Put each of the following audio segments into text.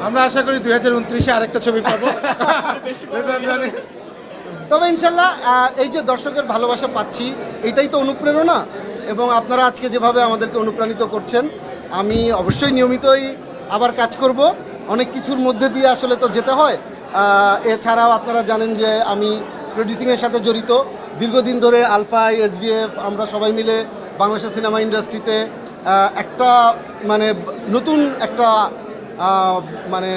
আমরা আশা করি 2029-এ আরেকটা ছবি পাবো। তবে ইনশাল্লাহ এই যে দর্শকের ভালোবাসা পাচ্ছি এটাই তো অনুপ্রেরণা, এবং আপনারা আজকে যেভাবে আমাদেরকে অনুপ্রাণিত করছেন, আমি অবশ্যই নিয়মিতই আবার কাজ করব। অনেক কিছুর মধ্যে দিয়ে আসলে তো যেতে হয়। এছাড়াও আপনারা জানেন যে আমি প্রডিউসিংয়ের সাথে জড়িত দীর্ঘদিন ধরে। আলফাই, এসবিএফ, আমরা সবাই মিলে বাংলাদেশের সিনেমা ইন্ডাস্ট্রিতে একটা মানে নতুন একটা মানে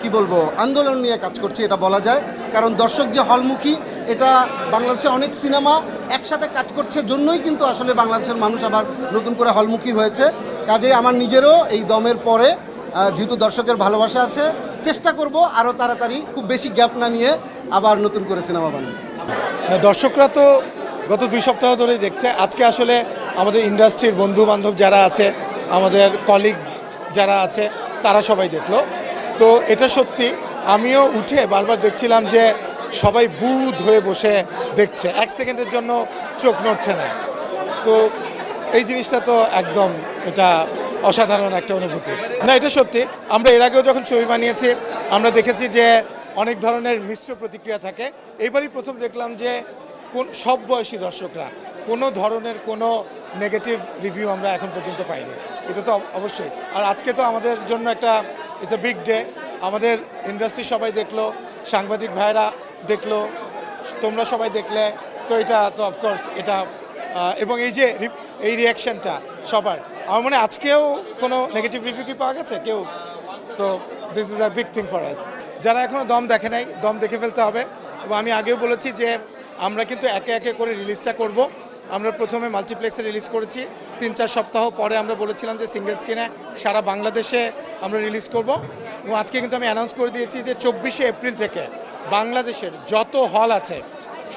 কি বলবো আন্দোলন নিয়ে কাজ করছি, এটা বলা যায়। কারণ দর্শক যে হলমুখী, এটা বাংলাদেশে অনেক সিনেমা একসাথে কাজ করছে জন্যই কিন্তু আসলে বাংলাদেশের মানুষ আবার নতুন করে হলমুখী হয়েছে। কাজেই আমার নিজেরও এই দমের পরে যেহেতু দর্শকের ভালোবাসা আছে, চেষ্টা করব আরও তাড়াতাড়ি, খুব বেশি গ্যাপ না নিয়ে আবার নতুন করে সিনেমা বানাতে। দর্শকরা তো গত 2 সপ্তাহ ধরেই দেখছে। আজকে আসলে আমাদের ইন্ডাস্ট্রির বন্ধু বান্ধব যারা আছে, আমাদের কলিগস যারা আছে, তারা সবাই দেখলো। তো এটা সত্যি, আমিও উঠে বারবার দেখছিলাম যে সবাই বুঁদ হয়ে বসে দেখছে, 1 সেকেন্ডের জন্য চোখ নড়ছে না। তো এই জিনিসটা তো একদম এটা অসাধারণ একটা অনুভূতি। না, এটা সত্যি। আমরা এর আগেও যখন ছবি বানিয়েছি আমরা দেখেছি যে অনেক ধরনের মিশ্র প্রতিক্রিয়া থাকে। এইবারই প্রথম দেখলাম যে সব বয়সী দর্শকরা কোনো ধরনের কোনো নেগেটিভ রিভিউ আমরা এখন পর্যন্ত পাইনি। এটা তো অবশ্যই। আর আজকে তো আমাদের জন্য একটা ইটস এ বিগ ডে। আমাদের ইন্ডাস্ট্রি সবাই দেখলো, সাংবাদিক ভাইরা দেখলো, তোমরা সবাই দেখলে। তো এটা তো অফকোর্স এটা এবং এই যে এই রিয়াকশানটা সবার, আমার মনে হয় আজকেও কোনো নেগেটিভ রিভিউ কি পাওয়া গেছে কেউ? So this is a big thing for us. যারা এখনও দম দেখে নাই, দম দেখে ফেলতে হবে। এবং আমি আগেও বলেছি যে আমরা কিন্তু একে একে করে রিলিজটা করব। আমরা প্রথমে মাল্টিপ্লেক্সে রিলিজ করেছি, 3-4 সপ্তাহ পরে আমরা বলেছিলাম যে সিঙ্গেল স্ক্রিনে সারা বাংলাদেশে আমরা রিলিজ করব। এবং আজকে কিন্তু আমি অ্যানাউন্স করে দিয়েছি যে 24শে এপ্রিল থেকে বাংলাদেশের যত হল আছে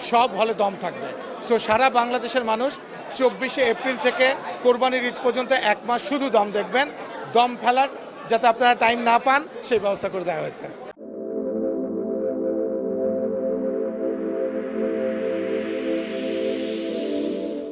সব হলে দম থাকবে। সো সারা বাংলাদেশের মানুষ 24শে এপ্রিল থেকে কোরবানির ঈদ পর্যন্ত 1 মাস শুধু দম দেখবেন। দম ফেলার যাতে আপনারা টাইম না পান সেই ব্যবস্থা করে দেওয়া হয়েছে।